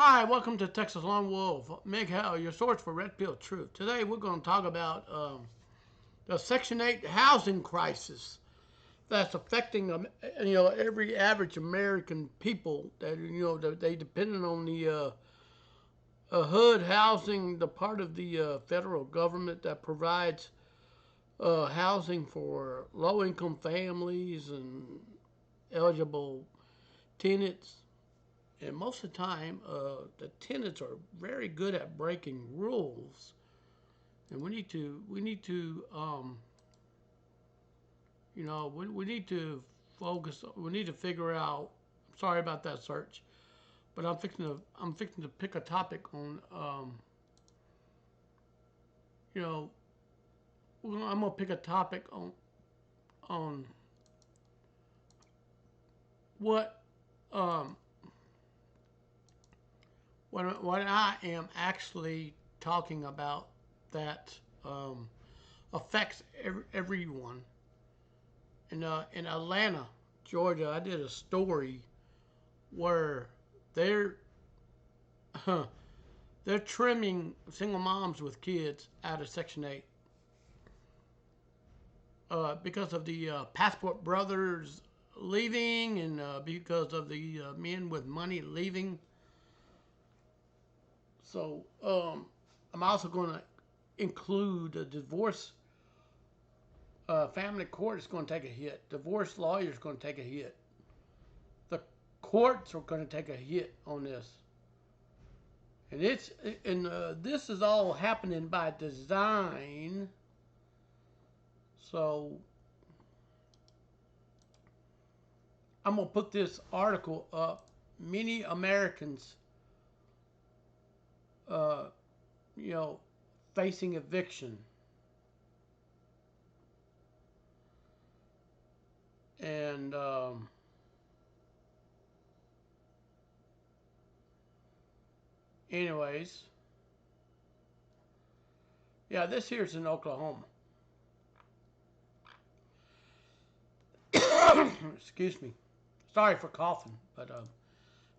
Hi, welcome to Texas Lone Wolf. Meg Howe, your source for Red Pill Truth. Today we're going to talk about the Section 8 housing crisis that's affecting every average American people that they dependent on the HUD housing, the part of the federal government that provides housing for low income families and eligible tenants. And most of the time, the tenants are very good at breaking rules, and we need to focus. We need to figure out. Sorry about that search, but I'm fixing to pick a topic on. You know, I'm gonna pick a topic on what um what I am actually talking about that um, affects everyone. In Atlanta, Georgia, I did a story where they're they're trimming single moms with kids out of Section 8 because of the passport brothers leaving and because of the men with money leaving. So I'm also going to include a divorce. Family court is going to take a hit. Divorce lawyers are going to take a hit. The courts are going to take a hit on this. And this is all happening by design. So I'm gonna put this article up. Many Americans, uh, you know, facing eviction, and anyways, yeah, this here's in Oklahoma. Excuse me. Sorry for coughing, but I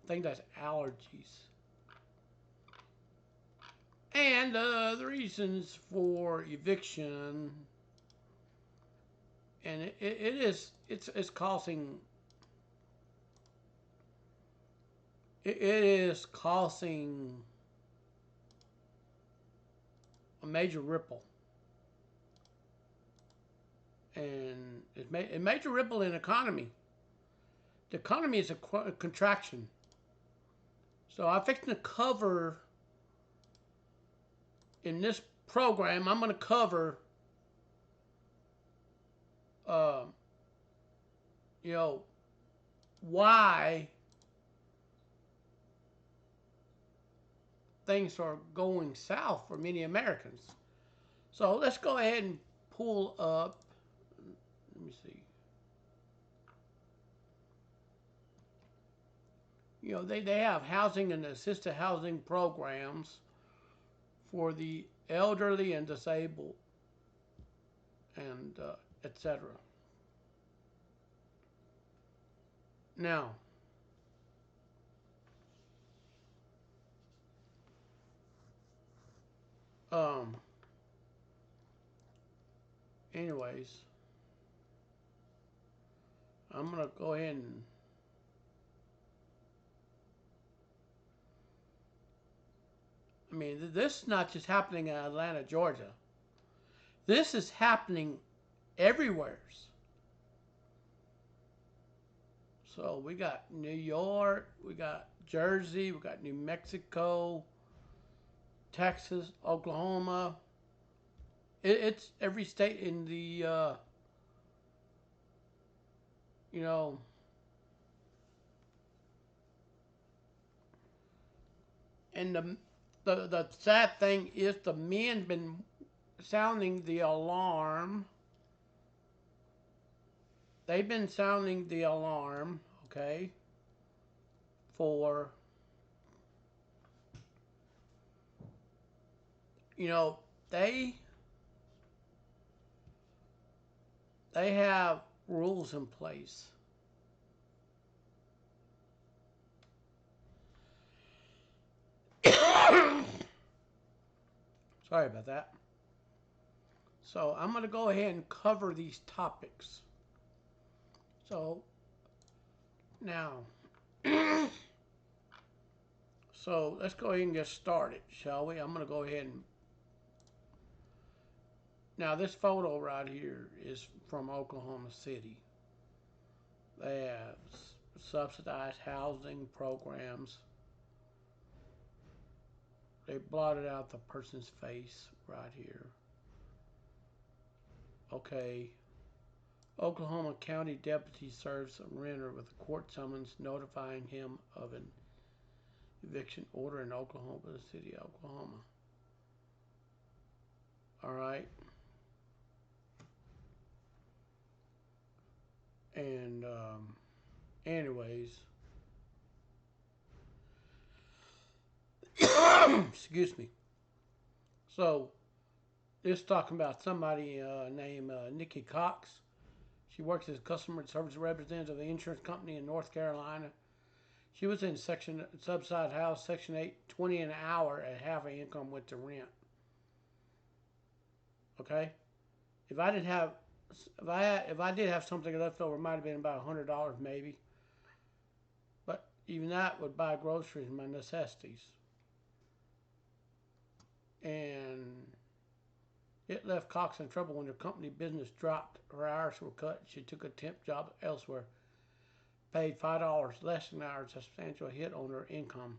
think that's allergies. And the reasons for eviction, and it's causing it is causing a major ripple, and a major ripple in the economy. The economy is a contraction. So I'm fixing to cover in this program. I'm going to cover, uh, you know, why things are going south for many Americans. So let's go ahead and pull up. Let me see. They have housing and assisted housing programs for the elderly and disabled and etc. Now, um, anyways, I'm going to go ahead and this is not just happening in Atlanta, Georgia. This is happening everywhere. So we got New York, we got Jersey, we got New Mexico, Texas, Oklahoma. It's every state in the, you know, and the sad thing is the men been sounding the alarm. They've been sounding the alarm, okay, for, you know, they they have rules in place. Sorry about that. So I'm going to go ahead and cover these topics. So now, so let's go ahead and get started, shall we? I'm going to go ahead and, now this photo right here is from Oklahoma City. They have subsidized housing programs. They blotted out the person's face right here. Okay. Oklahoma County deputy serves a renter with a court summons notifying him of an eviction order in Oklahoma City, Oklahoma. All right. And anyways, excuse me. So this is talking about somebody named Nikki Cox. She works as a customer service representative of the insurance company in North Carolina. She was in subsidized house, Section 8, 20 an hour at half an income with the rent. Okay? If I did have something left over, it might have been about $100 maybe. But even that would buy groceries and my necessities. And it left Cox in trouble when her company business dropped. Her hours were cut. She took a temp job elsewhere. Paid $5 less than hours, a substantial hit on her income.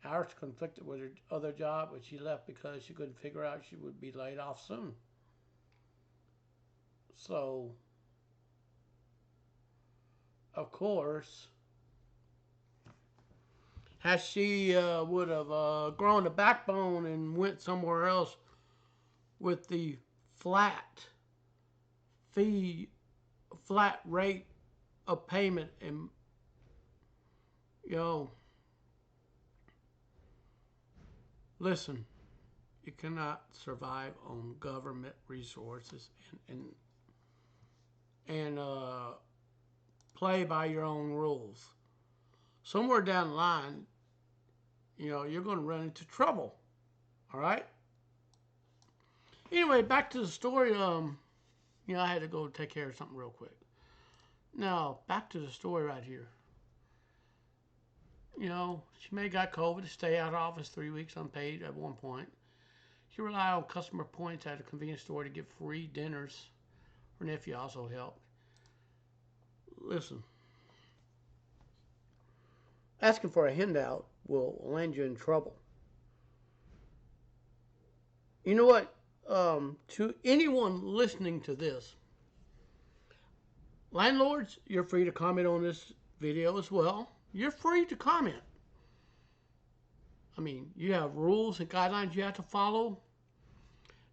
Hours conflicted with her other job, but she left because she couldn't figure out she would be laid off soon. So, of course, as she would have grown a backbone and went somewhere else with the flat rate of payment, and listen, you cannot survive on government resources and play by your own rules. Somewhere down the line, you're going to run into trouble. All right. Anyway, back to the story. I had to go take care of something real quick. Now, back to the story right here. She may have got COVID to stay out of office 3 weeks unpaid at one point. She relied on customer points at a convenience store to get free dinners. Her nephew also helped. Listen, asking for a handout will land you in trouble. You know what? To anyone listening to this, landlords, you're free to comment on this video as well. You're free to comment. I mean, you have rules and guidelines you have to follow.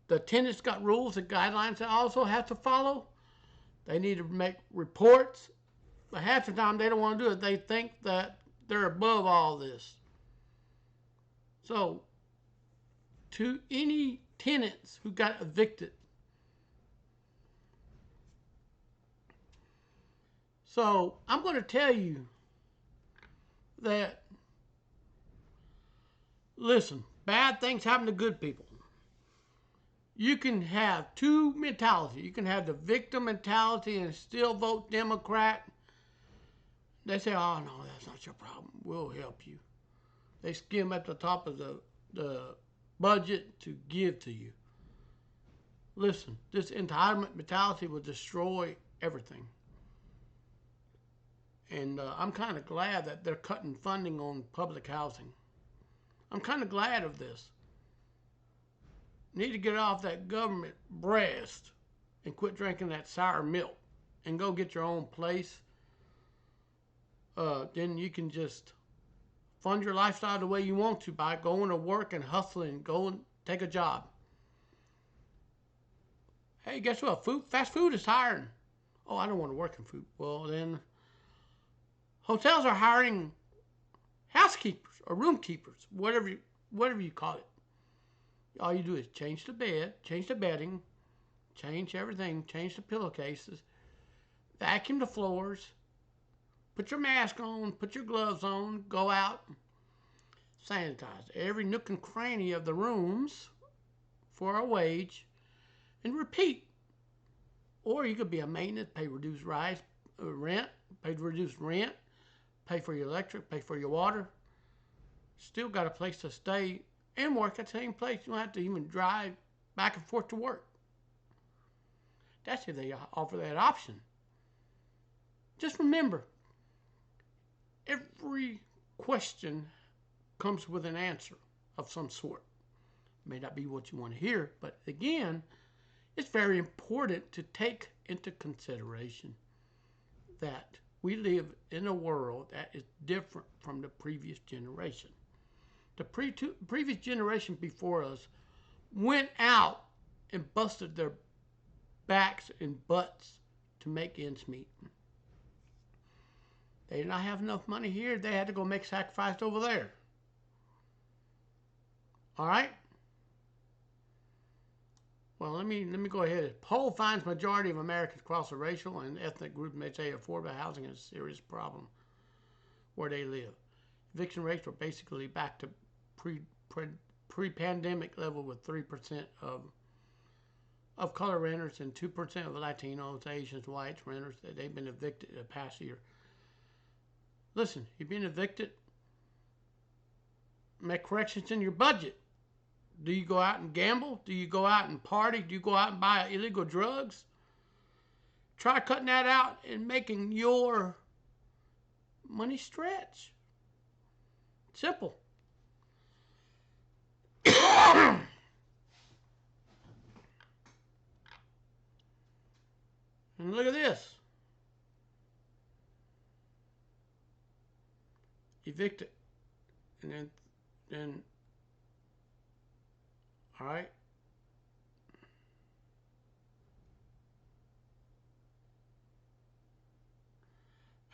The tenants got rules and guidelines they also have to follow. They need to make reports. But half the time they don't want to do it. They think that they're above all this. So, to any tenants who got evicted, so I'm going to tell you that, listen, bad things happen to good people. You can have two mentalities. You can have the victim mentality and still vote Democrat. They say, oh, no, that's not your problem. We'll help you. They skim at the top of the budget to give to you. Listen, this entitlement mentality will destroy everything. And I'm kind of glad that they're cutting funding on public housing. I'm kind of glad of this. Need to get off that government breast and quit drinking that sour milk and go get your own place. Then you can just fund your lifestyle the way you want to by going to work and hustling, go and take a job. Hey, guess what? Fast food is hiring. Oh, I don't want to work in food. Well, then hotels are hiring housekeepers or room keepers, whatever you call it. All you do is change the bed, change the bedding, change everything, change the pillowcases, vacuum the floors, put your mask on, put your gloves on, go out, sanitize every nook and cranny of the rooms, for a wage and repeat. Or you could be a maintenance, pay reduced rent, pay reduced rent, pay for your electric, pay for your water. Still got a place to stay and work at the same place. You don't have to even drive back and forth to work. That's if they offer that option. Just remember, every question comes with an answer of some sort. May not be what you want to hear, but again, it's very important to take into consideration that we live in a world that is different from the previous generation. The previous generation before us went out and busted their backs and butts to make ends meet. They did not have enough money here. They had to go make sacrifices over there. All right? Well, let me go ahead. Poll finds majority of Americans across the racial and ethnic groups may say affordable housing is a serious problem where they live. Eviction rates were basically back to pre-pandemic level with 3% of color renters and 2% of Latinos, Asians, whites, renters that they've been evicted the past year. Listen, you've been evicted, make corrections in your budget. Do you go out and gamble? Do you go out and party? Do you go out and buy illegal drugs? Try cutting that out and making your money stretch. Simple. And look at this. Evicted. And then all right.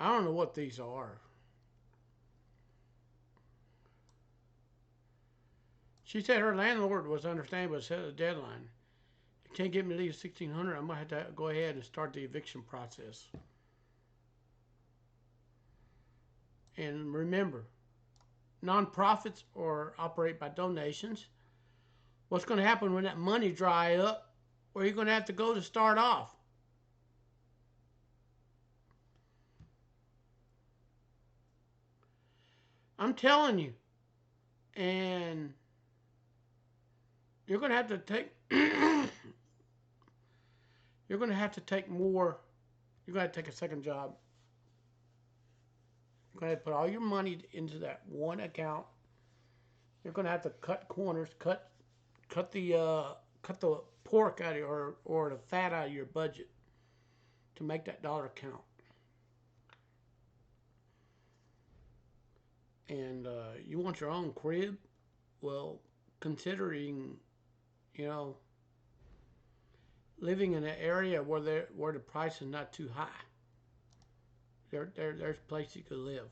I don't know what these are. She said her landlord was understanding but set a deadline. If you can't get me to leave 1600, I'm going to have to go ahead and start the eviction process. And remember, nonprofits or operate by donations. What's going to happen when that money dry up? Where are you going to have to go to start off? I'm telling you. And you're going to have to take you're going to have to take more. You're going to take a second job. You're going to put all your money into that one account. You're going to have to cut corners, cut the pork out of your, or the fat out of your budget to make that dollar count. And you want your own crib? Well, considering, living in an area where the price is not too high. There's places you could live.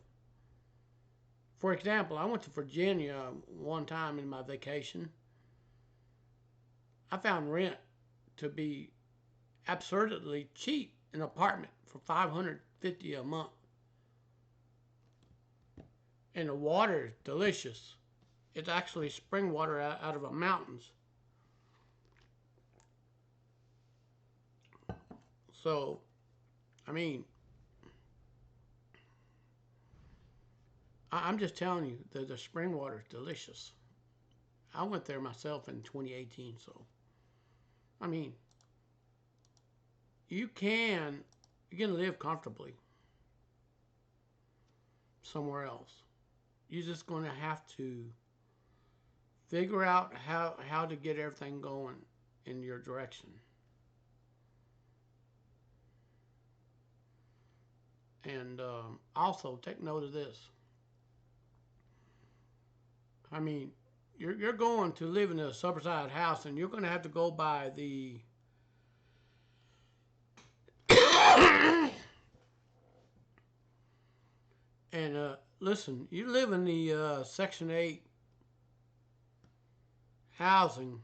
For example, I went to Virginia one time in my vacation. I found rent to be absurdly cheap, an apartment for $550 a month. And the water is delicious. It's actually spring water out of the mountains. So, I'm just telling you that the spring water is delicious. I went there myself in 2018, so you can live comfortably somewhere else. You're just going to have to figure out how to get everything going in your direction. And also take note of this. You're going to live in a supersized house, and you're going to have to go by the and listen, you live in the Section 8 housing.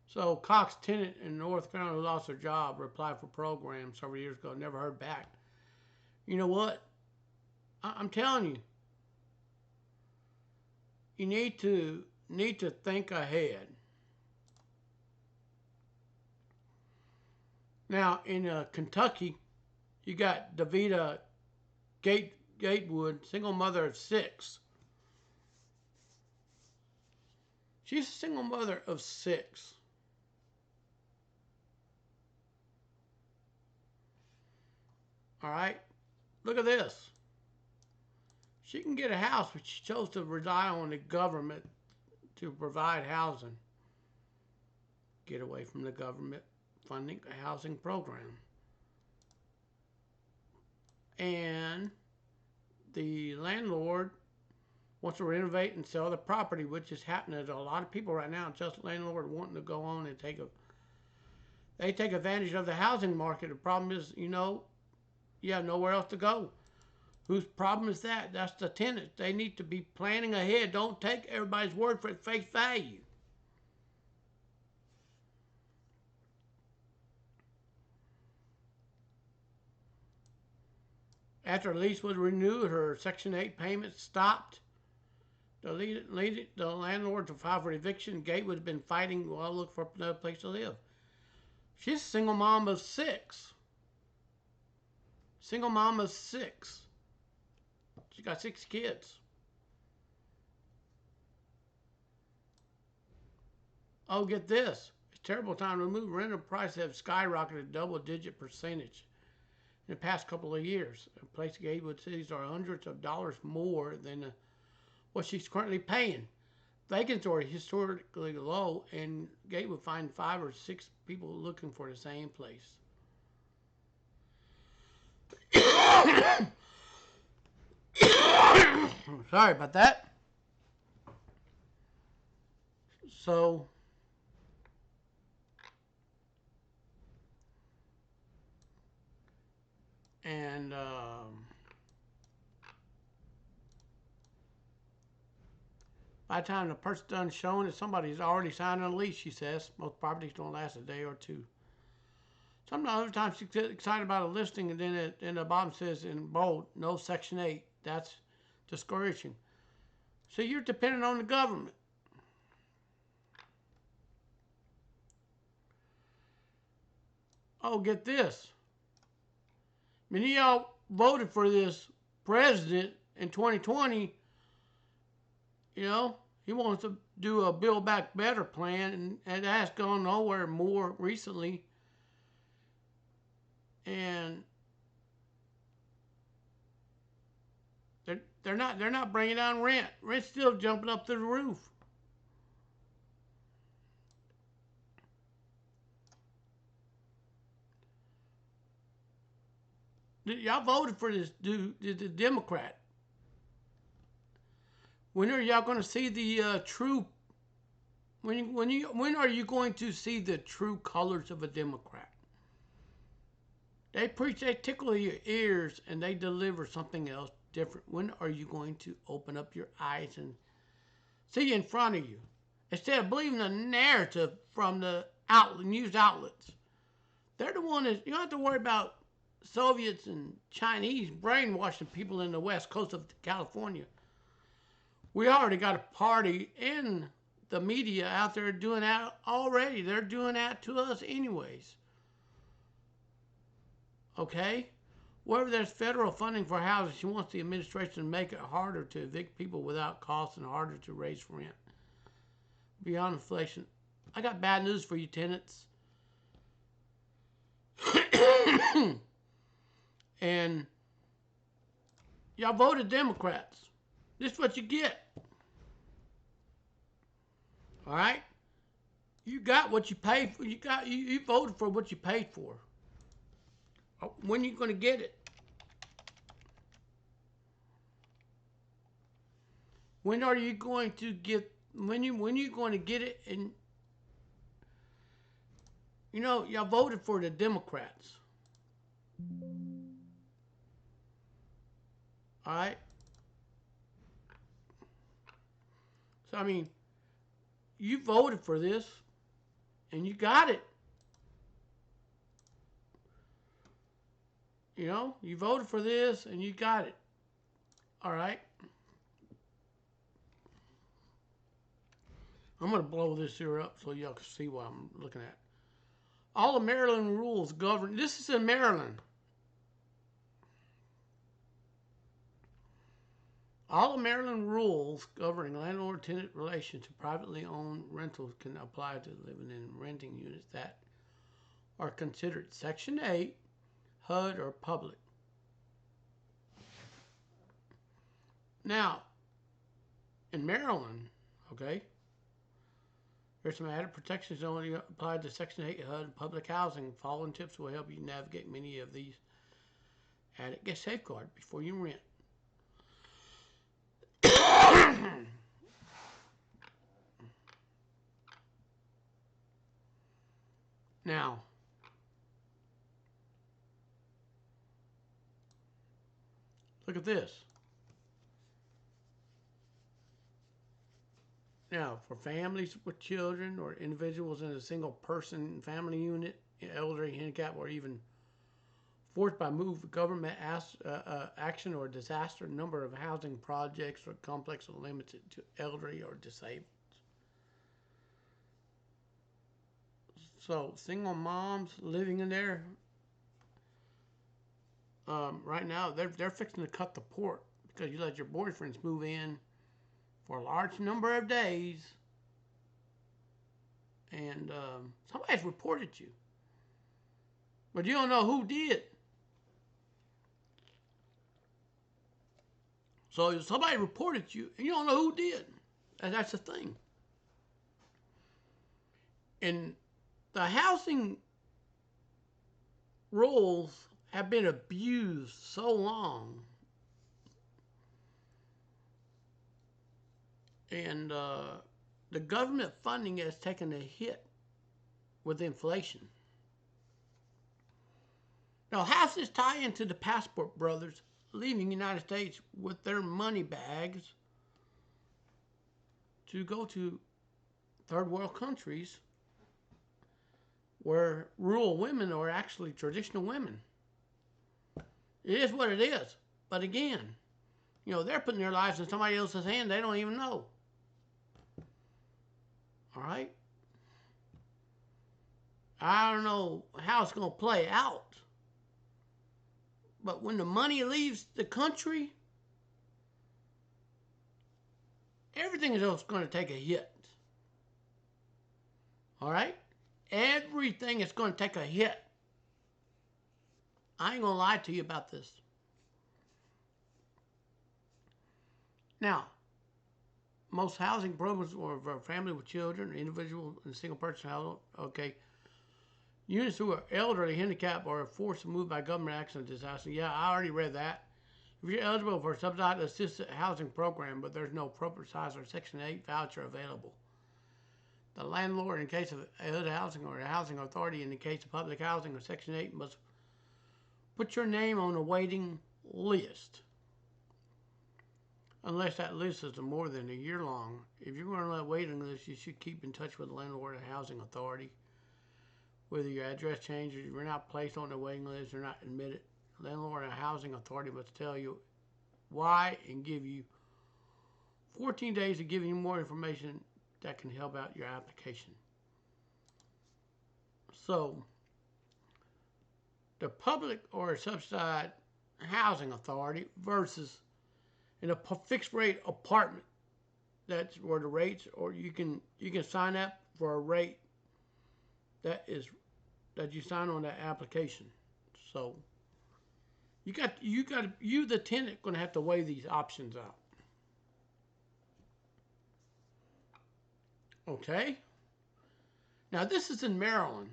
So Cox tenant in North Carolina who lost their job applied for programs several years ago, never heard back. You know what? I'm telling you, you need to think ahead. Now in Kentucky, you got Davita Gatewood, single mother of 6. She's a single mother of 6. All right, look at this. She can get a house, but she chose to rely on the government to provide housing. Get away from the government funding a housing program. And the landlord wants to renovate and sell the property, which is happening to a lot of people right now. Just landlord wanting to go on and they take advantage of the housing market. The problem is, you have nowhere else to go. Whose problem is that? That's the tenants. They need to be planning ahead. Don't take everybody's word for face value. After the lease was renewed, her Section 8 payments stopped. The landlord to file for eviction. Gatewood had been fighting while looking for another place to live. She's a single mom of 6. Single mom of 6. She got 6 kids. Oh, get this. It's a terrible time to move. Rental prices have skyrocketed double-digit percentage in the past couple of years. A place Gatewood cities are hundreds of dollars more than what she's currently paying. Vacancies are historically low, and Gatewood find 5 or 6 people looking for the same place. Sorry about that. So, and by the time the person's done showing that somebody's already signed a lease, she says, most properties don't last a day or two. Sometimes other times she gets excited about a listing, and then in the bottom says in bold, no Section 8. That's discouraging. So you're dependent on the government. Oh, get this. Many of y'all voted for this president in 2020. He wants to do a Build Back Better plan, and that's gone nowhere more recently. And they're not bringing down rent. Rent's still jumping up through the roof. Y'all voted for this dude, the Democrat. When are y'all going to see the true? When are you going to see the true colors of a Democrat? They preach, they tickle your ears, and they deliver something else different. When are you going to open up your eyes and see in front of you, instead of believing the narrative from the news outlets? They're the one that you don't have to worry about. Soviets and Chinese brainwashing people in the west coast of California. We already got a party in the media out there doing that already. They're doing that to us anyways. Okay? Wherever there's federal funding for housing, she wants the administration to make it harder to evict people without cost and harder to raise rent. Beyond inflation. I got bad news for you, tenants. And y'all voted Democrats. This is what you get. All right? You got what you paid for. You voted for what you paid for. When are you going to get it? When are you going to get? When you going to get it? And y'all voted for the Democrats. All right. So you voted for this, and you got it. You voted for this, and you got it. All right. I'm going to blow this here up so y'all can see what I'm looking at. All of Maryland rules govern. This is in Maryland. All of Maryland rules governing landlord-tenant relations to privately owned rentals can apply to living in renting units that are considered Section 8, HUD, or public. Now, in Maryland, okay, there's some added protections only applied to Section 8 HUD public housing. Following tips will help you navigate many of these added safeguards before you rent. Now, look at this. Now, for families with children or individuals in a single person family unit, elderly, handicapped, or even forced by move, government action, or disaster, number of housing projects or complexes are limited to elderly or disabled. So, single moms living in there, right now, they're fixing to cut the port because you let your boyfriends move in for a large number of days, and somebody's reported you, but you don't know who did. So somebody reported you, and you don't know who did. And that's the thing. And the housing rules have been abused so long, and the government funding has taken a hit with inflation. Now, how does this tie into the Passport Brothers leaving the United States with their money bags to go to third world countries where rural women are actually traditional women? It is what it is. But again, they're putting their lives in somebody else's hand they don't even know. All right? I don't know how it's going to play out. But when the money leaves the country, everything is going to take a hit. All right? Everything is going to take a hit. I ain't going to lie to you about this. Now, most housing programs are for family with children, individual and single person household. Okay. Units who are elderly, handicapped, or are forced to move by government action or disaster. Yeah, I already read that. If you're eligible for a subsidized assisted housing program, but there's no appropriate size or Section 8 voucher available, the landlord, in case of HUD housing or a housing authority, in the case of public housing or Section 8, must put your name on a waiting list. Unless that list is more than a year long. If you're going on that waiting list, you should keep in touch with the landlord or housing authority. Whether your address changes, you're not placed on the waiting list or not admitted, landlord or housing authority must tell you why and give you 14 days to give you more information that can help out your application. So, the public or subsidized housing authority versus in a fixed rate apartment, that's where the rates, or you can sign up for a rate that you sign on that application. So you the tenant going to have to weigh these options out. Okay. Now this is in Maryland,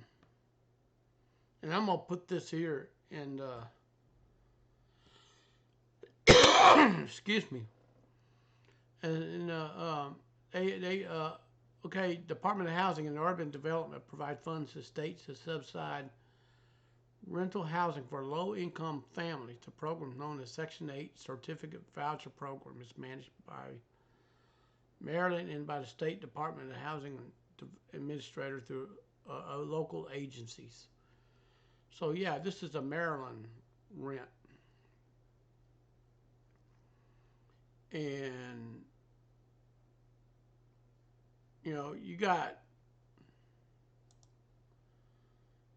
and I'm gonna put this here in. Excuse me. And okay, Department of Housing and Urban Development provide funds to states to subsidize rental housing for low-income families. The program, known as Section 8 Certificate Voucher Program, is managed by Maryland and by the State Department of Housing Administrator through local agencies. So yeah, this is a Maryland rent. And you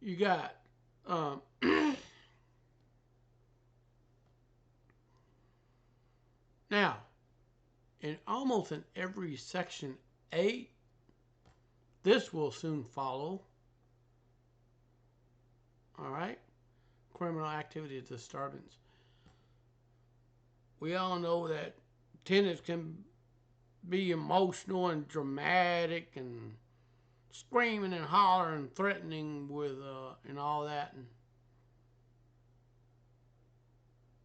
you got um, now almost in every section 8, this will soon follow. All right, criminal activity disturbance. We all know that tenants can be emotional and dramatic and screaming and hollering and threatening with and all that.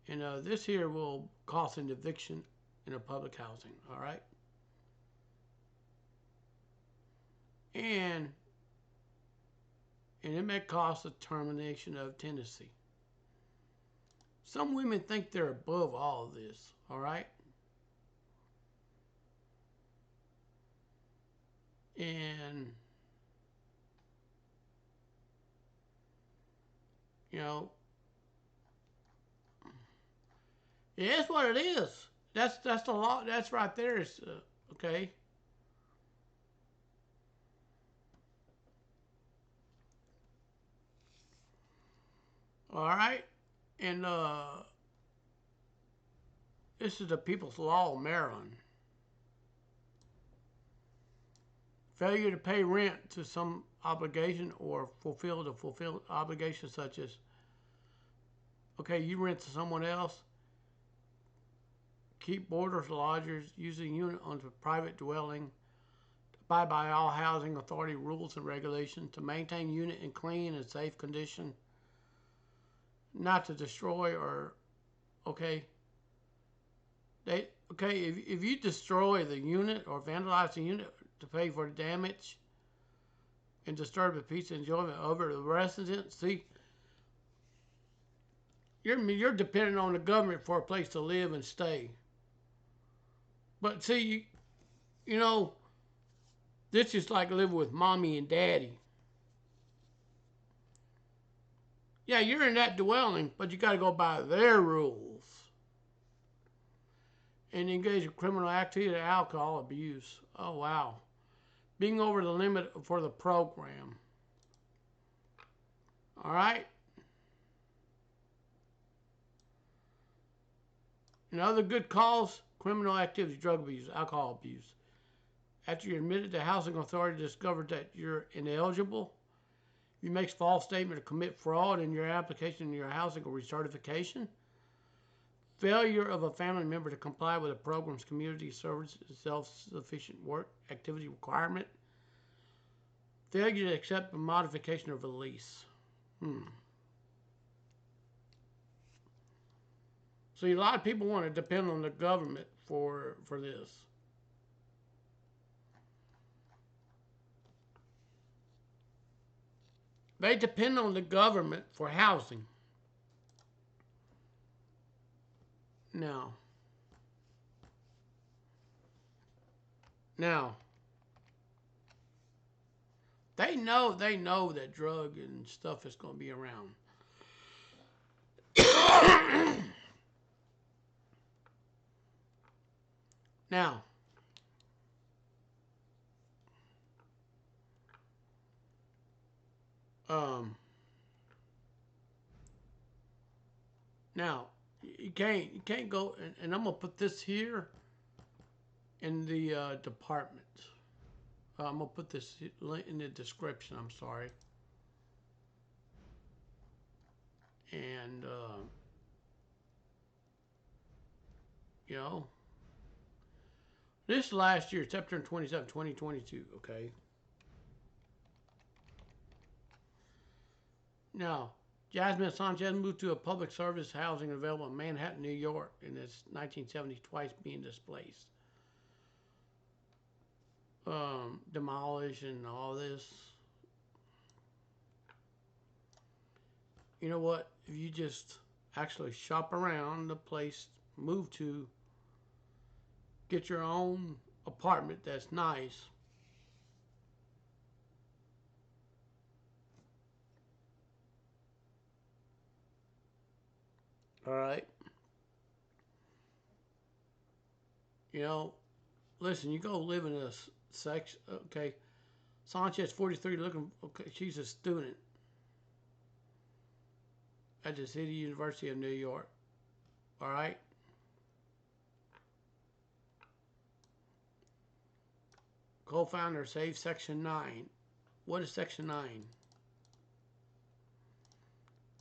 And this here will cost an eviction in a public housing. All right, and it may cost the termination of tenancy. Some women think they're above all of this. All right, and you know, yeah, that's what it is. That's the law. That's right there. Is okay. All right, and this is the People's Law of Maryland. Failure to pay rent to some obligation or fulfill the fulfilled obligation, such as, okay, you rent to someone else, keep boarders, lodgers, use a unit on a private dwelling, abide by all housing authority rules and regulations, to maintain unit in clean and safe condition, not to destroy or, okay, if you destroy the unit or vandalize the unit to pay for the damage and disturb the peace and enjoyment of the residents, see, you're dependent on the government for a place to live and stay. But see, you know, this is like living with mommy and daddy. Yeah, you're in that dwelling, but you got to go by their rules. And engage in criminal activity and alcohol abuse. Oh, wow. Being over the limit for the program. All right? And other good cause, criminal activity, drug abuse, alcohol abuse. After you're admitted, the housing authority discovered that you're ineligible. You make false statement or commit fraud in your application in your housing or recertification. Failure of a family member to comply with a program's community service self-sufficient work activity requirement. Failure to accept a modification of a lease. See, a lot of people want to depend on the government for this. They depend on the government for housing. Now, they know that drug and stuff is going to be around. Now, now you can't go and I'm gonna put this here in the department. I'm gonna put this in the description. I'm sorry. And you know, this last year, September 27, 2022. Okay. Now, Jasmine Sanchez moved to a public service housing available in Manhattan, New York, in its 1970s, twice being displaced, demolished, and all this. You know what? If you just actually shop around the place, move to, get your own apartment that's nice. All right. You know, listen, you go live in a section, okay. Sanchez, 43, looking, okay, she's a student. at the City University of New York. All right. Co-founder saved Section 9. What is Section 9?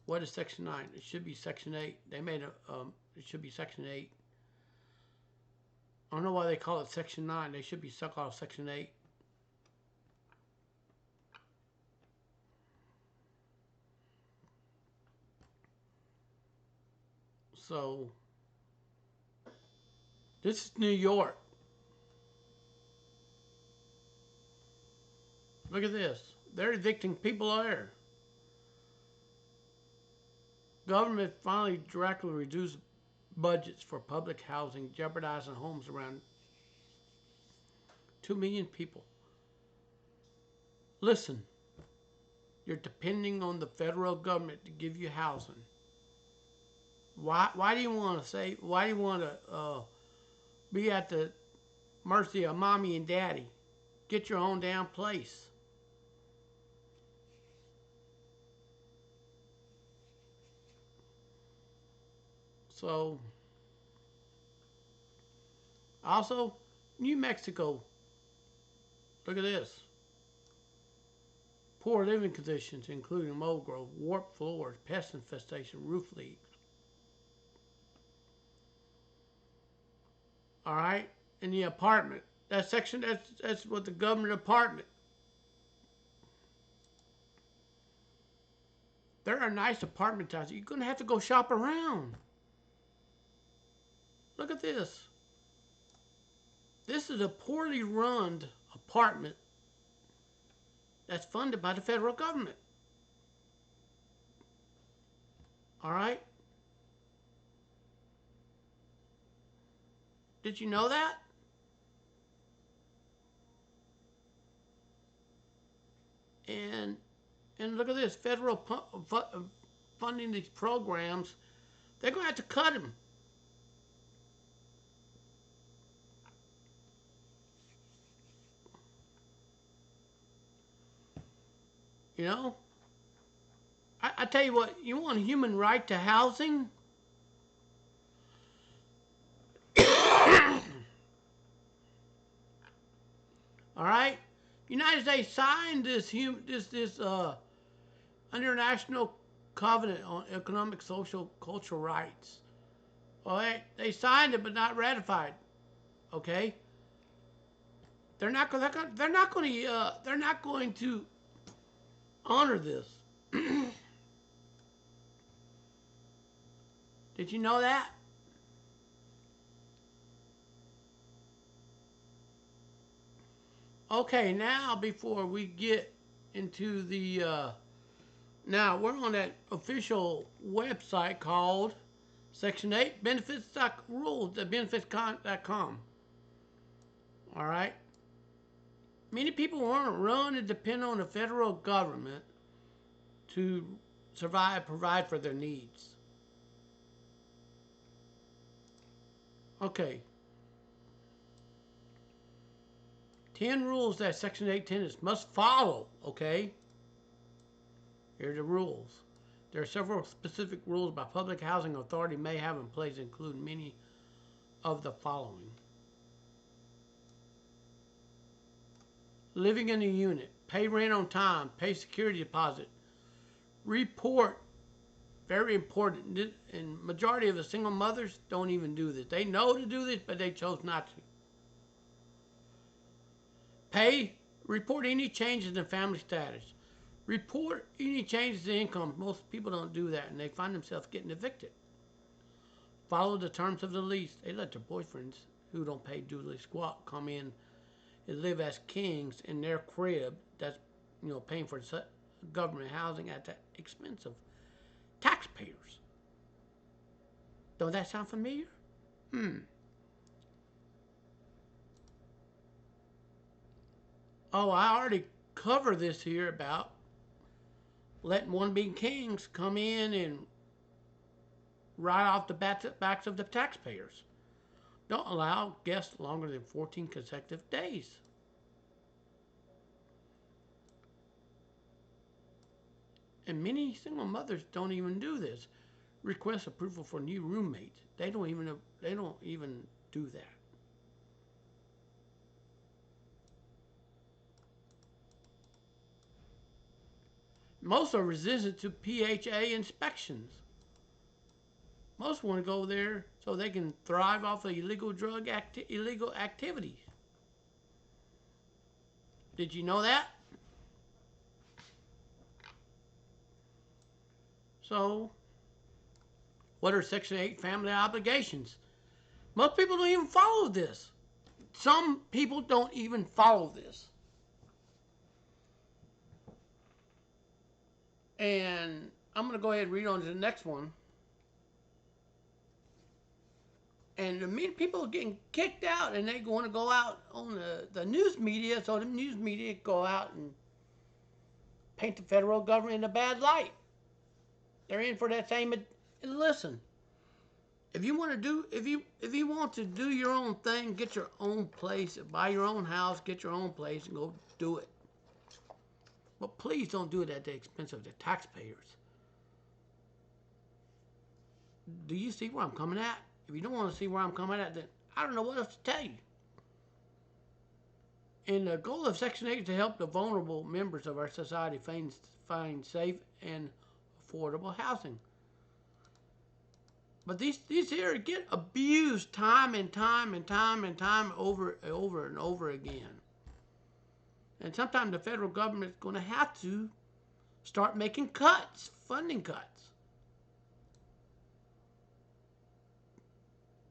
What is Section 9? It should be Section 8. They made it should be Section 8. I don't know why they call it Section 9. They should be called Section 8. So, this is New York. Look at this. They're evicting people there. Government finally directly reduced budgets for public housing, jeopardizing homes around 2 million people. Listen, you're depending on the federal government to give you housing. Why do you want to say? Why do you want to be at the mercy of mommy and daddy? Get your own damn place. So, also, New Mexico. Look at this. Poor living conditions, including mold growth, warped floors, pest infestation, roof leaks. All right, in the apartment. That section, that's what the government apartment. There are nice apartment towns. You're gonna have to go shop around. Look at this. This is a poorly run apartment that's funded by the federal government. All right? Did you know that? And look at this, federal funding these programs, they're going to have to cut them. You know? I tell you what, you want a human right to housing? All right? United States signed this international covenant on economic, social, cultural rights. All right? They signed it but not ratified. Okay? They're not going to honor this. Did you know that? Okay, now before we get into the now we're on that official website called Section 8 benefits.rules, the benefits.com. All right. Many people want to run and depend on the federal government to survive, provide for their needs. Okay. 10 rules that Section 8 tenants must follow, okay? Here are the rules. There are several specific rules by public housing authority may have in place, including many of the following. Living in a unit, pay rent on time, pay security deposit, report, very important, and majority of the single mothers don't even do this. They know to do this, but they chose not to. Pay, report any changes in family status. Report any changes in income. Most people don't do that, and they find themselves getting evicted. Follow the terms of the lease. They let their boyfriends who don't pay duly squat come in and live as kings in their crib. That's, paying for government housing at the expense of taxpayers. Don't that sound familiar? Oh, I already covered this here about letting one-being kings come in and ride off the backs of the taxpayers. Don't allow guests longer than 14 consecutive days. And many single mothers don't even do this. Request approval for new roommates. They don't even do that. Most are resistant to PHA inspections. Most want to go there so they can thrive off of illegal activities. Did you know that? So, what are Section 8 family obligations? Most people don't even follow this. Some people don't even follow this. And I'm going to go ahead and read on to the next one. And the people are getting kicked out, and they want to go out on the news media, so the news media go out and paint the federal government in a bad light. They're in for that same. Listen, if you want to do your own thing, get your own place, buy your own house, get your own place, and go do it. But please don't do it at the expense of the taxpayers. Do you see where I'm coming at? If you don't want to see where I'm coming at, then I don't know what else to tell you. And the goal of Section 8 is to help the vulnerable members of our society find safe and affordable housing. But these here get abused time and time over and over again. And sometimes the federal government is going to have to start making cuts, funding cuts.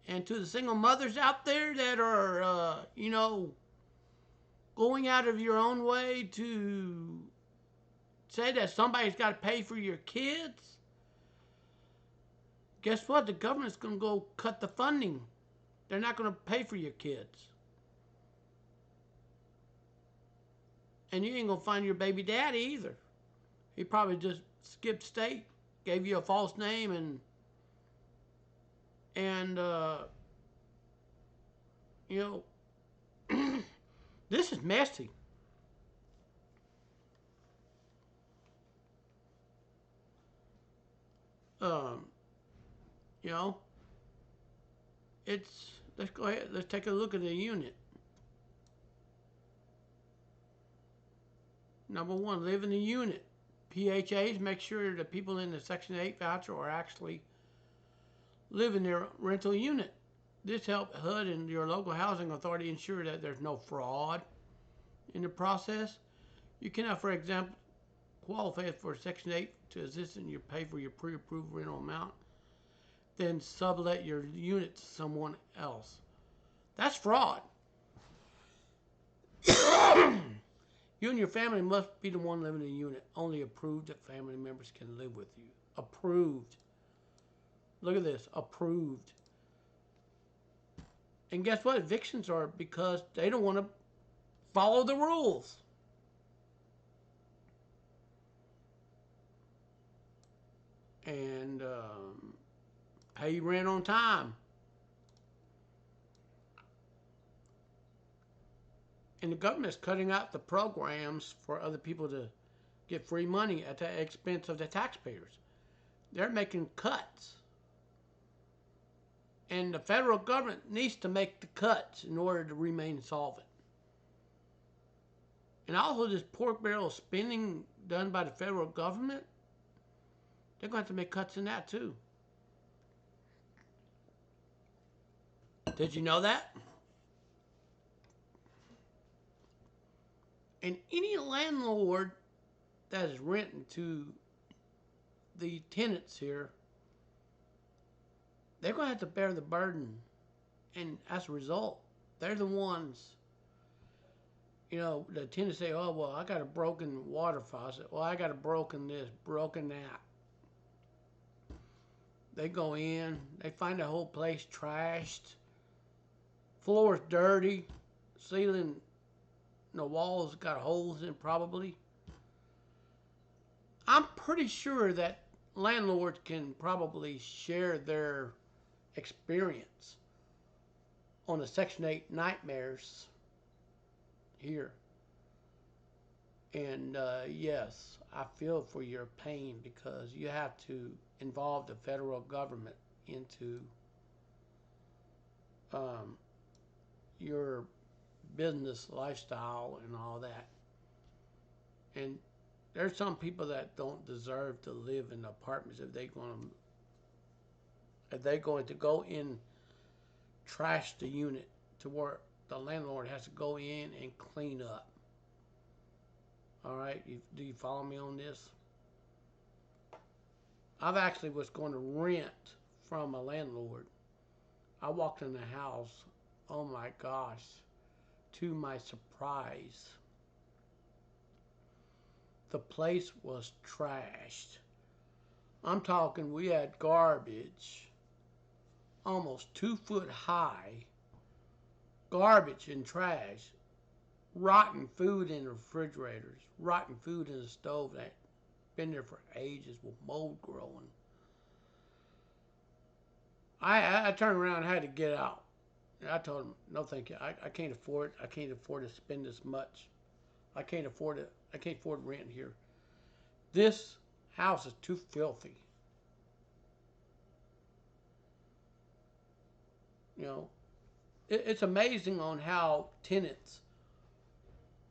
And to the single mothers out there that are, going out of your own way to say that somebody's got to pay for your kids, guess what? The government's going to go cut the funding. They're not going to pay for your kids. And you ain't going to find your baby daddy either. He probably just skipped state, gave you a false name, and this is messy. Let's go ahead, let's take a look at the unit. Number one, live in the unit. PHAs make sure that people in the Section 8 voucher are actually live in their rental unit. This helps HUD and your local housing authority ensure that there's no fraud in the process. You cannot, for example, qualify for Section 8 to assist in your pay for your pre-approved rental amount, then sublet your unit to someone else. That's fraud. You and your family must be the one living in the unit. Only approved family members can live with you. Approved. Look at this. Approved. And guess what? Evictions are because they don't want to follow the rules. And pay rent on time. And the government's cutting out the programs for other people to get free money at the expense of the taxpayers. They're making cuts. And the federal government needs to make the cuts in order to remain solvent. And also this pork barrel spending done by the federal government, they're going to have to make cuts in that too. Did you know that? And any landlord that is renting to the tenants here, they're going to have to bear the burden. And as a result, they're the ones, the tenants say, oh, well, I got a broken water faucet. Well, I got a broken this, broken that. They go in, they find the whole place trashed, floor's dirty, ceiling, the walls got holes in probably. I'm pretty sure that landlords can probably share their experience on the Section 8 nightmares here. And yes, I feel for your pain because you have to involve the federal government into um, your business lifestyle and all that. And there's some people that don't deserve to live in apartments if they're going to go in trash the unit to where the landlord has to go in and clean up. All right, do you follow me on this? I've actually was going to rent from a landlord. I walked in the house. Oh my gosh! To my surprise, the place was trashed. I'm talking. We had garbage, almost 2 foot high, garbage and trash, rotten food in the refrigerators, rotten food in the stove that been there for ages with mold growing. I turned around and had to get out. And I told him, no, thank you. I can't afford it. I can't afford to spend this much. I can't afford it. I can't afford rent here. This house is too filthy. You know, it's amazing on how tenants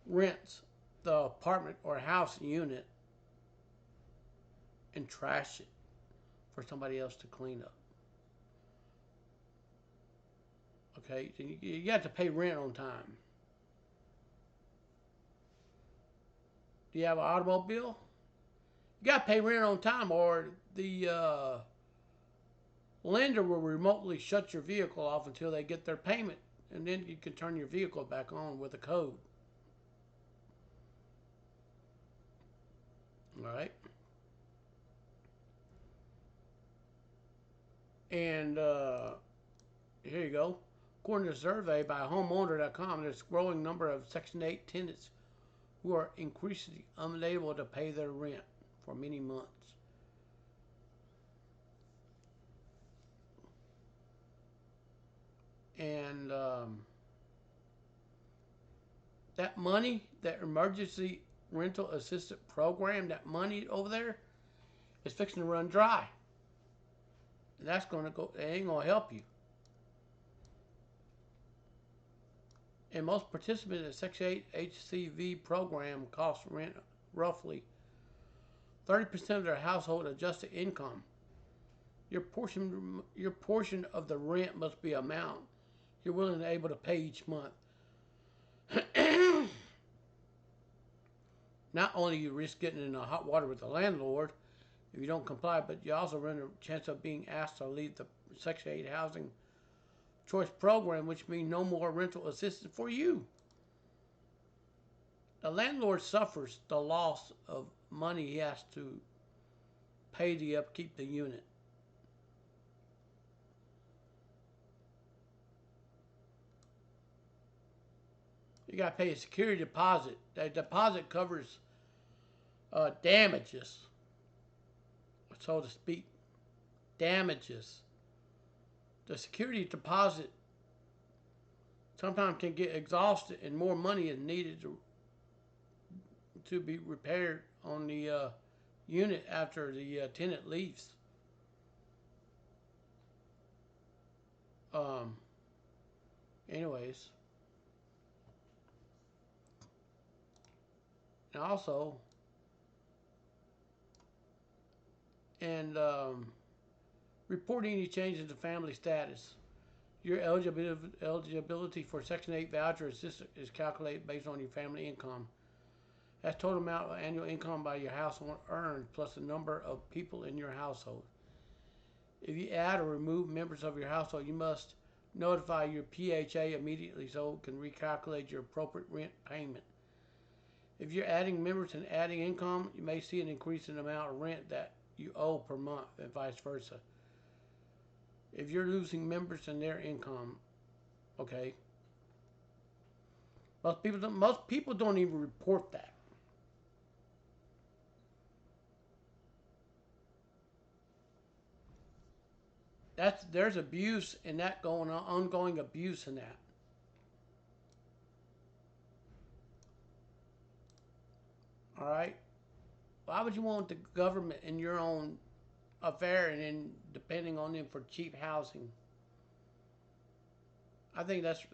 rents the apartment or house unit and trash it for somebody else to clean up. Okay, so you have to pay rent on time. Do you have an automobile? You got to pay rent on time, or the lender will remotely shut your vehicle off until they get their payment, and then you can turn your vehicle back on with a code. All right. And here you go. According to a survey by homeowner.com, there's a growing number of Section 8 tenants who are increasingly unable to pay their rent for many months. And that money, that emergency rental assistance program, that money over there is fixing to run dry. And that's going to go, it ain't going to help you. And most participants in the Section 8 HCV program cost rent roughly 30% of their household adjusted income. Your portion of the rent must be amount you're willing and able to pay each month. Not only you risk getting in hot water with the landlord if you don't comply, but you also run a chance of being asked to leave the Section 8 housing choice program, which means no more rental assistance for you. The landlord suffers the loss of money he has to pay to upkeep the unit. You got to pay a security deposit. That deposit covers damages, so to speak. Damages. The security deposit sometimes can get exhausted and more money is needed to be repaired on the unit after the tenant leaves. Um, anyways, and also, and reporting any changes to family status. Your eligibility for Section 8 voucher assistance is calculated based on your family income. That's total amount of annual income by your household earned plus the number of people in your household. If you add or remove members of your household, you must notify your PHA immediately so it can recalculate your appropriate rent payment. If you're adding members and adding income, you may see an increase in the amount of rent that you owe per month and vice versa. If you're losing members and their income, okay. Most people don't even report that. There's abuse in that going on, ongoing abuse in that. right? Why would you want the government in your own affair and then depending on them for cheap housing? I think that's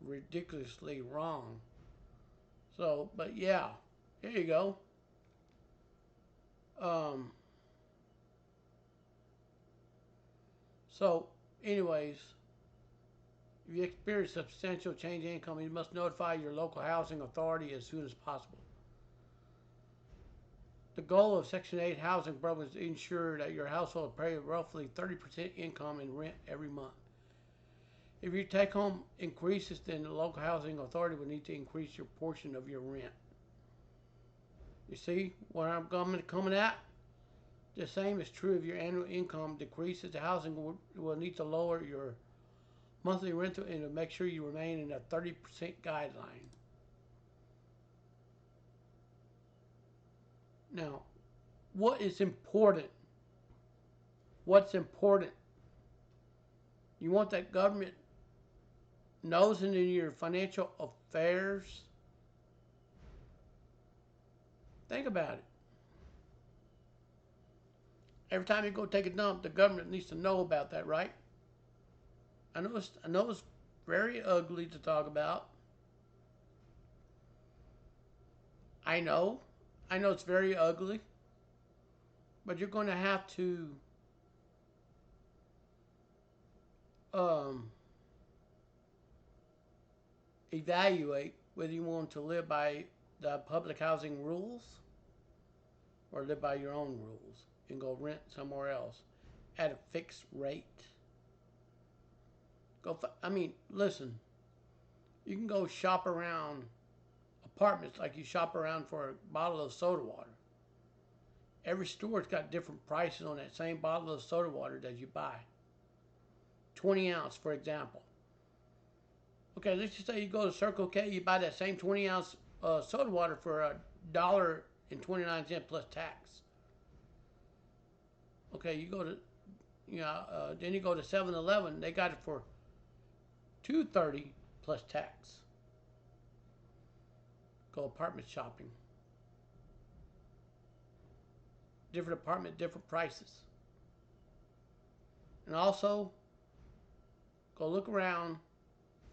ridiculously wrong. So, but yeah, here you go. Um, so, anyways, if you experience substantial change in income, you must notify your local housing authority as soon as possible. The goal of Section 8 housing programs is to ensure that your household pays roughly 30% income in rent every month. If your take home increases, then the local housing authority will need to increase your portion of your rent. You see where I'm coming at? The same is true if your annual income decreases. The housing will need to lower your monthly rental and to make sure you remain in a 30% guideline. Now, what is important? What's important? You want that government nosing in your financial affairs? Think about it. Every time you go take a dump, the government needs to know about that, right? I know it's very ugly to talk about. I know. I know it's very ugly. But you're going to have to um, evaluate whether you want to live by the public housing rules or live by your own rules and go rent somewhere else at a fixed rate. Listen, you can go shop around apartments like you shop around for a bottle of soda water. Every store's got different prices on that same bottle of soda water that you buy. 20 ounce, for example. Okay, let's just say you go to Circle K, you buy that same 20 ounce soda water for $1.29 plus tax. Okay, then you go to 7-Eleven, they got it for $2.30 plus tax. Go apartment shopping. Different apartment, different prices. And also, go look around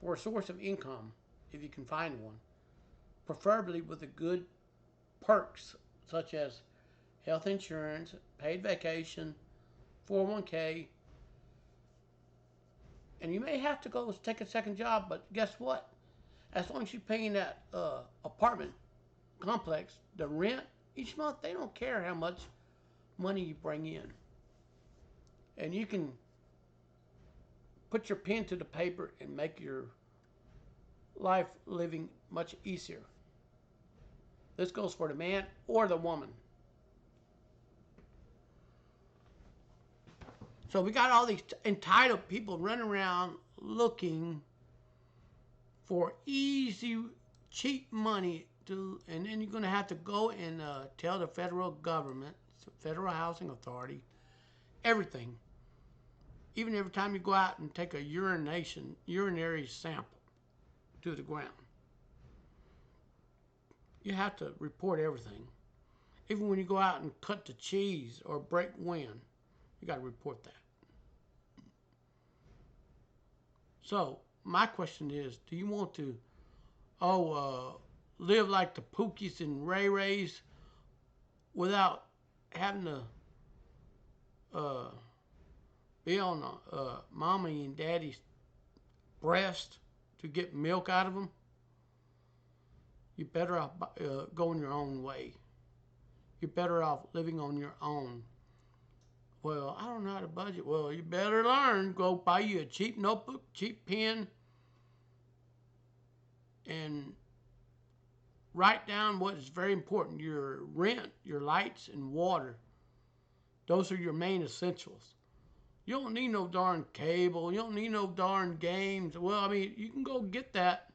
for a source of income if you can find one, preferably with the good perks such as health insurance, paid vacation, 401k, and you may have to go take a second job, but guess what? As long as you're paying that apartment complex, the rent each month, they don't care how much money you bring in. And you can put your pen to the paper and make your life living much easier. This goes for the man or the woman. So we got all these entitled people running around looking for easy, cheap money and then you're going to have to go and tell the federal government, Federal Housing Authority, everything. Even every time you go out and take a urinary sample to the ground, you have to report everything. Even when you go out and cut the cheese or break wind, you got to report that. So my question is, do you want to live like the Pookies and Ray Rays without having to be on mommy and daddy's breast to get milk out of them? You're better off going your own way. You're better off living on your own. Well, I don't know how to budget. Well, you better learn. Go buy you a cheap notebook, cheap pen, and write down what is very important. Your rent, your lights, and water. Those are your main essentials. You don't need no darn cable. You don't need no darn games. Well, I mean, you can go get that.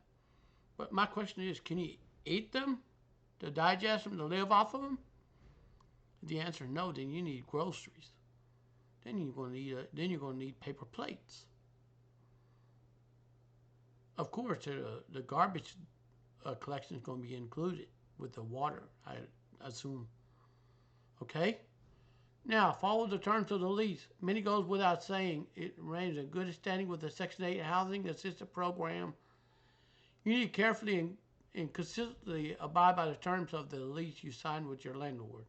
But my question is, can you eat them to digest them, to live off of them? If the answer is no, then you need groceries. Then you're going to need paper plates. Of course, the garbage collection is going to be included with the water. assume. Okay? Now, follow the terms of the lease. Many goes without saying, it remains in good standing with the Section 8 Housing Assistance Program. You need to carefully and consistently abide by the terms of the lease you signed with your landlord.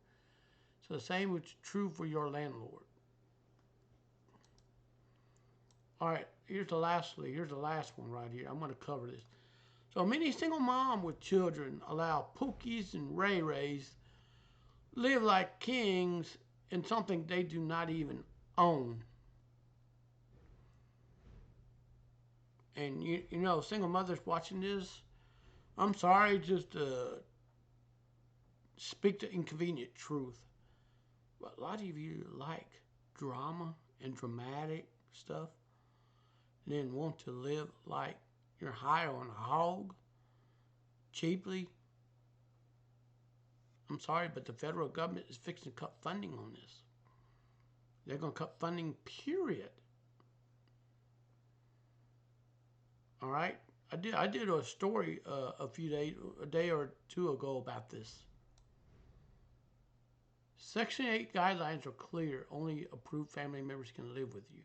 So the same is true for your landlord. All right, here's the last one right here. I'm going to cover this. So many single moms with children allow Pookies and Ray Rays live like kings in something they do not even own. And you know, single mothers watching this, I'm sorry, just speak the inconvenient truth. But a lot of you like drama and dramatic stuff, and then want to live like you're high on a hog, cheaply. I'm sorry, but the federal government is fixing to cut funding on this. They're going to cut funding, period. All right? I did a story a day or two ago about this. Section 8 guidelines are clear. Only approved family members can live with you.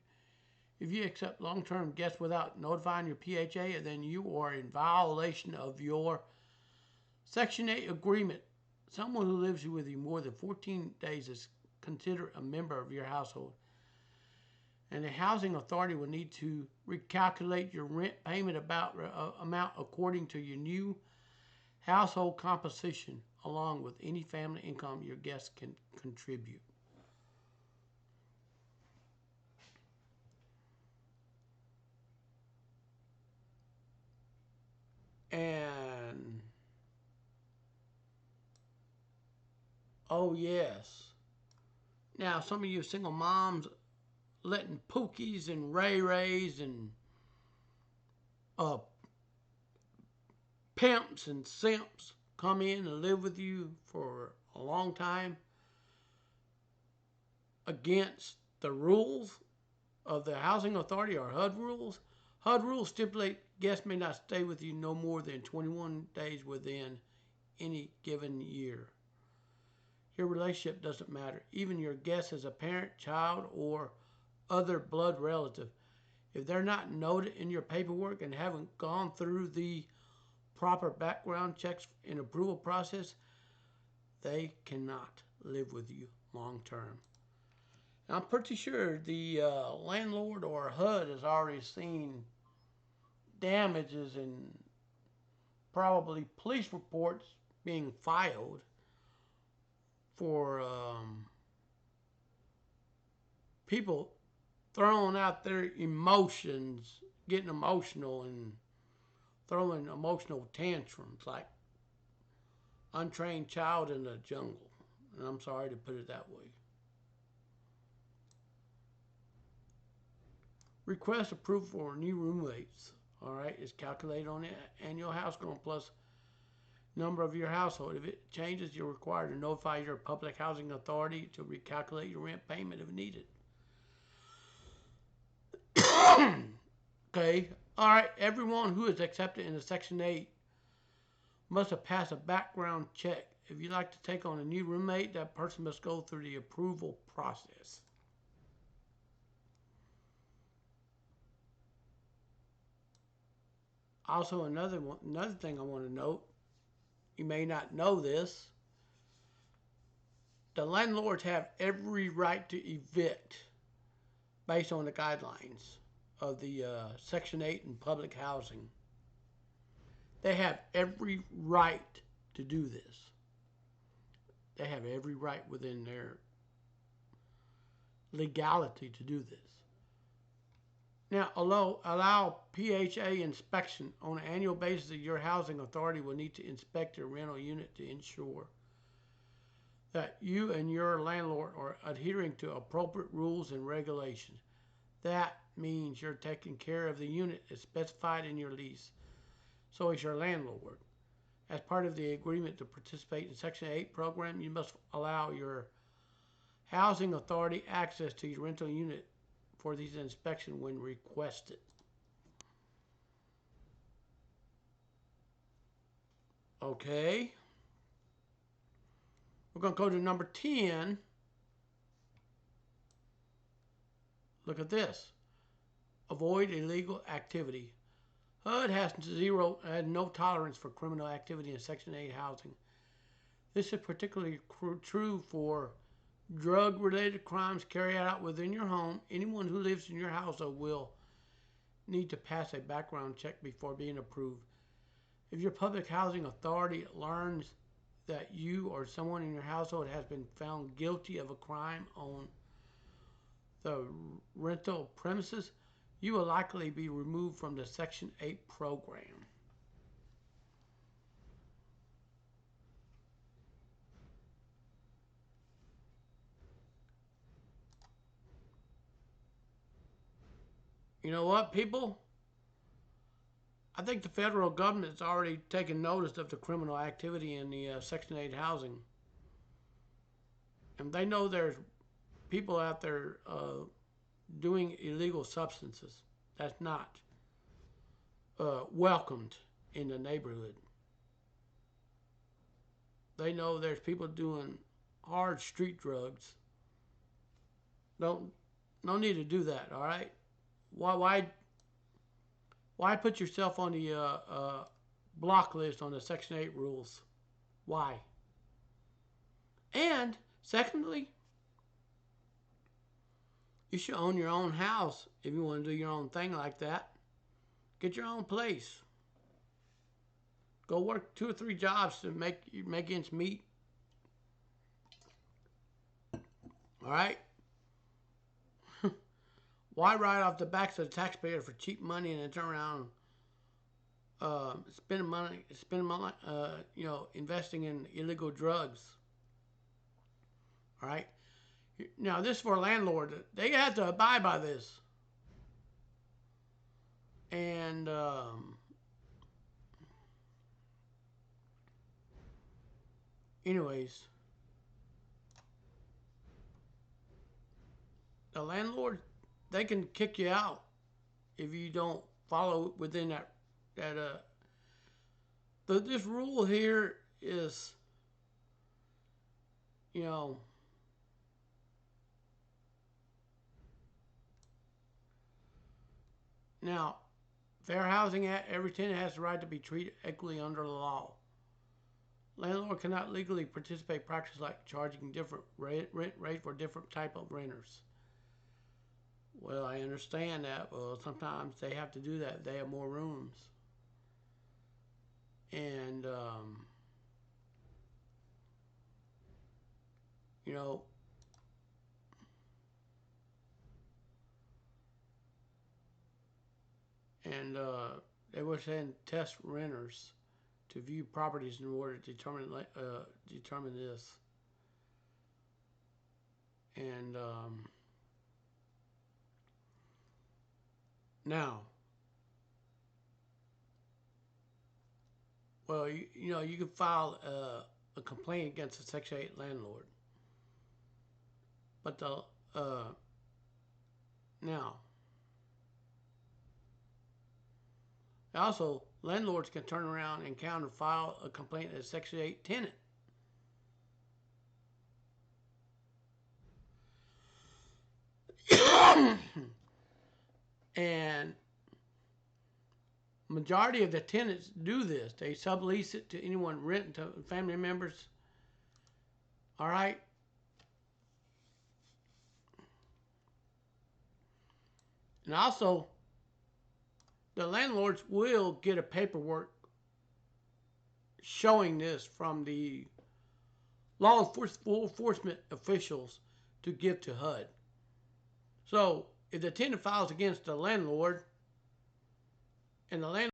If you accept long-term guests without notifying your PHA, then you are in violation of your Section 8 agreement. Someone who lives with you more than 14 days is considered a member of your household. And the housing authority will need to recalculate your rent payment amount according to your new household composition, along with any family income your guests can contribute. And oh yes, now some of you single moms letting Pookies and Ray Rays and pimps and simps come in and live with you for a long time against the rules of the housing authority or HUD rules. HUD rules stipulate guests may not stay with you no more than 21 days within any given year. Your relationship doesn't matter. Even your guest as a parent, child, or other blood relative. If they're not noted in your paperwork and haven't gone through the proper background checks and approval process, they cannot live with you long term. I'm pretty sure the landlord or HUD has already seen damages and probably police reports being filed for people throwing out their emotions, getting emotional and throwing emotional tantrums like untrained child in the jungle. And I'm sorry to put it that way. Request approval for new roommates. All right, is calculated on the annual house growth plus number of your household. If it changes, you're required to notify your public housing authority to recalculate your rent payment if needed. Okay, all right, everyone who is accepted in the Section 8 must have passed a background check. If you'd like to take on a new roommate, that person must go through the approval process. Also, another thing I want to note, you may not know this, the landlords have every right to evict based on the guidelines of the Section 8 and public housing. They have every right to do this. They have every right within their legality to do this. Now, allow PHA inspection on an annual basis. Your housing authority will need to inspect your rental unit to ensure that you and your landlord are adhering to appropriate rules and regulations. That means you're taking care of the unit as specified in your lease. So is your landlord. As part of the agreement to participate in Section 8 program, you must allow your housing authority access to your rental unit for these inspections when requested. Okay. We're going to go to number 10. Look at this. Avoid illegal activity. HUD has no tolerance for criminal activity in Section 8 housing. This is particularly true for drug-related crimes carried out within your home. Anyone who lives in your household will need to pass a background check before being approved. If your public housing authority learns that you or someone in your household has been found guilty of a crime on the rental premises, you will likely be removed from the Section 8 program. You know what, people? I think the federal government's already taken notice of the criminal activity in the Section 8 housing. And they know there's people out there doing illegal substances. That's not welcomed in the neighborhood. They know there's people doing hard street drugs. No need to do that, all right? Why put yourself on the block list on the Section 8 rules? Why? And secondly, you should own your own house if you want to do your own thing like that. Get your own place. Go work 2 or 3 jobs to make ends meet. All right? Why ride off the backs of the taxpayers for cheap money and then turn around spending money, investing in illegal drugs? All right? Now, this is for a landlord. They have to abide by this. And anyways, the landlord, they can kick you out if you don't follow within this rule here is, now, Fair Housing Act, every tenant has the right to be treated equally under the law. Landlord cannot legally participate in practices like charging different rent rates for different type of renters. Well, I understand that. Well, sometimes they have to do that. They have more rooms. And, they were saying test renters to view properties in order to determine this. And now, well, you can file a complaint against a Section 8 landlord. But now, also, landlords can turn around and counter-file a complaint as a Section 8 tenant. And majority of the tenants do this. They sublease it to anyone renting to family members. All right? And also, the landlords will get a paperwork showing this from the law enforcement officials to give to HUD. So, if the tenant files against the landlord and the landlord